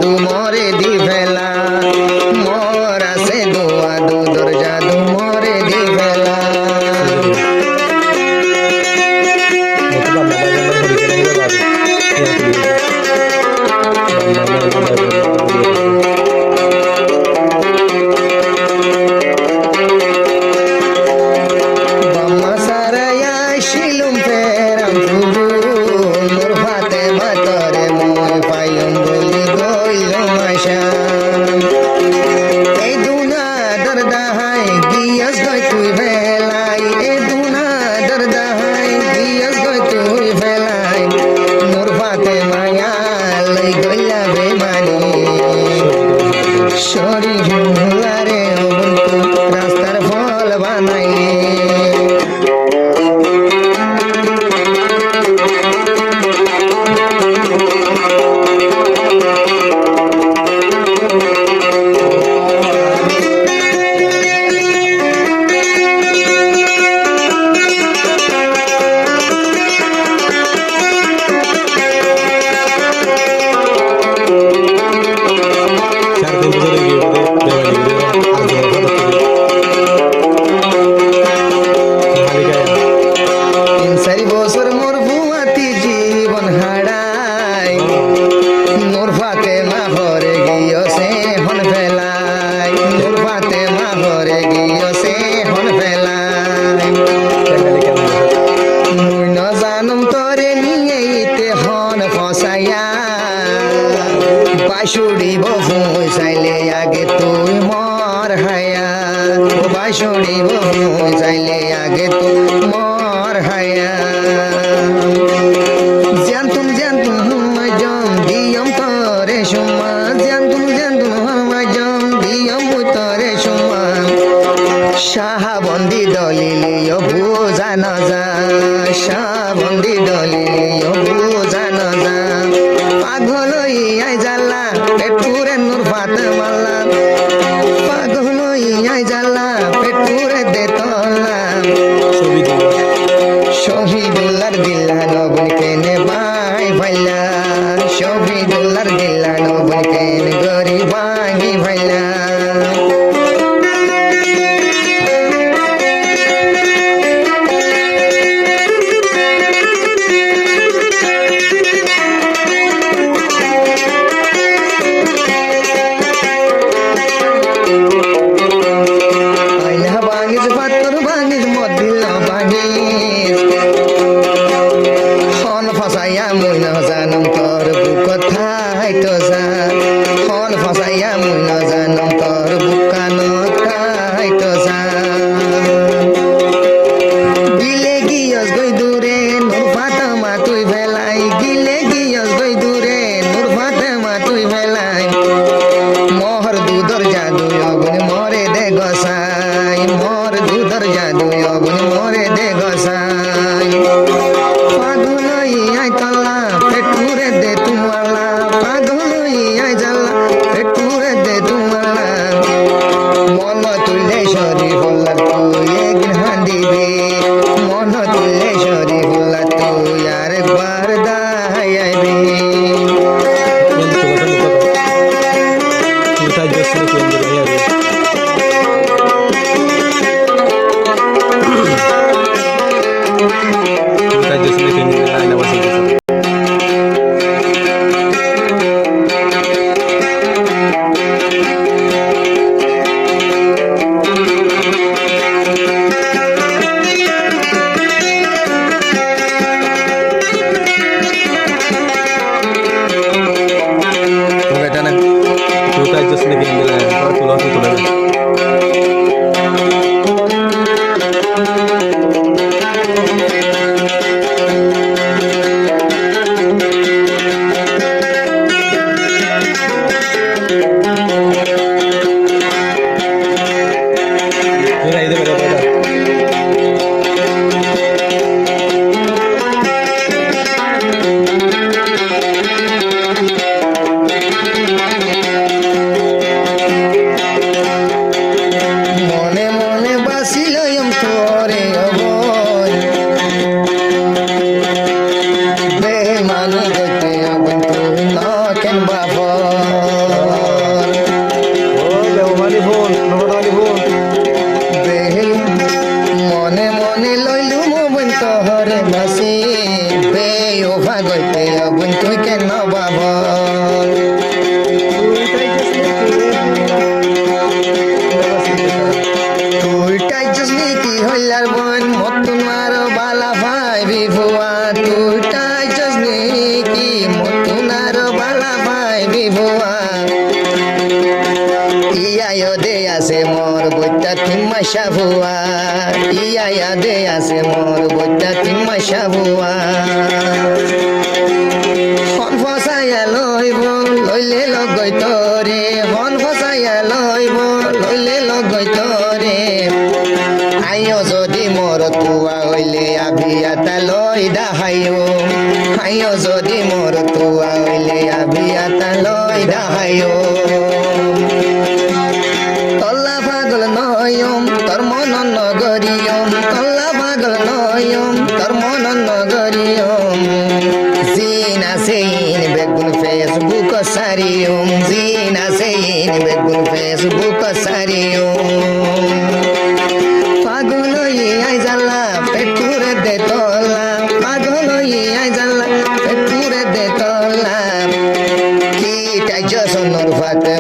জাদু মরে দি ফেলা মোর আছে দোয়া দুধর জাদু মরে দি ফেলা বাম্মা সারায়া শিলুম ফেরাম ফুরু মোর ফাতে মাতরে মই পাইম বলি গইলম আশা এই দুনা দরদাহাই গিয়াস গই তুই ভেলাই এই দুনা দরদাহাই গিয়াস গই তুই ভেলাই মোর ফাতে মায়া লই গইলা বেমানি সরি হুলারে অবন্তু রাস্তার ফল বানাই চারি বছর মোর বুয়াতি জীবন হারাই মোর ফাতে মা ঘরে গিয়ছে হন ফেলাই মোর ফাতে মা ঘরে গিয়ছে হন ফেলাই মুই ন জানুম তরে নিয়ে ইতে হন ফসাইয়া বাঁশুড়ি বহু চাইলে আগে তুই মর হায়া বাঁশুড়ি বহু চাইলে আগে তুই মর হায়া জানতুম হুমাই জম দিয়ম তরে সুমা জানতুম হুমাই জম দিয়ম তরে সুমা শাহবন্দি দলিলিও বুঝা ন যা শাহবন্দি দলিলিও বুঝা ন যা পাগল ইয়াই জাল্লা পেটুরে নূর ফাতে মাল্লা পাগল ইয়াই জাল্লা পেটুরে দে তল্লা শহীদুল্লার দিল্লা নবন কেনে বাই ভাইলা শহীদুল্লার দিল্লা নবন কেনে গরি বাগি ভাইলা বাগিস পাত্তর বাগিস মদিল বাগিস হন ফসাইয়া মুই ন জানম তোর বুক থাই তো যা হন ফসাইয়া মুই ন জানম তোর বুকান থাই তো যা গিলে গিয়স গই দূরে নূর ফাতেমা তুই ভেলাই গিলে গিয়স গই দূরে নূর ফাতেমা তুই ভেলাই মোহর দুধর জাদু অগুন মরে দে গোসাই মোর দুধর জাদু অগুন মরে দে গোসাই পাগল ইয়াই তল্লা পেটুরে দে তুমালা পাগল ইয়াই জাল্লা পেটুরে দে তুমালা মন তুলে সরি বললা তুই একদিন হান্দিবি মন তুলে সরি বললা তুই আরেকবার দাহাইবি মানুষ দেখতে তুই না কেন বাবা ইয়ায়ো দে আছে মোর বইটা তিমাশা ভুয়া ইয়া দে আছে মোর বইটা তিমাশা ভুয়া হন ফসাইয়া লইব লইলে লগই তরে হন ফসাইয়া লইব লইলে লগই তরে আইও যদি মোর তুয়া হইলে আবিয়াতা লই দাহাইও আইও যদি মোর তুয়া হইলে আবিয়াতা লই দাহাইও তল্লা পাগল নয়ম তোর মন নগরিয়ম তল্লা পাগল নয়ম তোর মন নগরিয়ম জিনা সেইন বেগুন ফেসবুক সারিয়ম জিনা সেইন বেগুন ফেসবুক সারিয়ম পাগল আই জাল্লা পেটুরে দে তলা পাগল আই জাল্লা পেটুরে দে তলা কি টাইজ সোনর ফাতে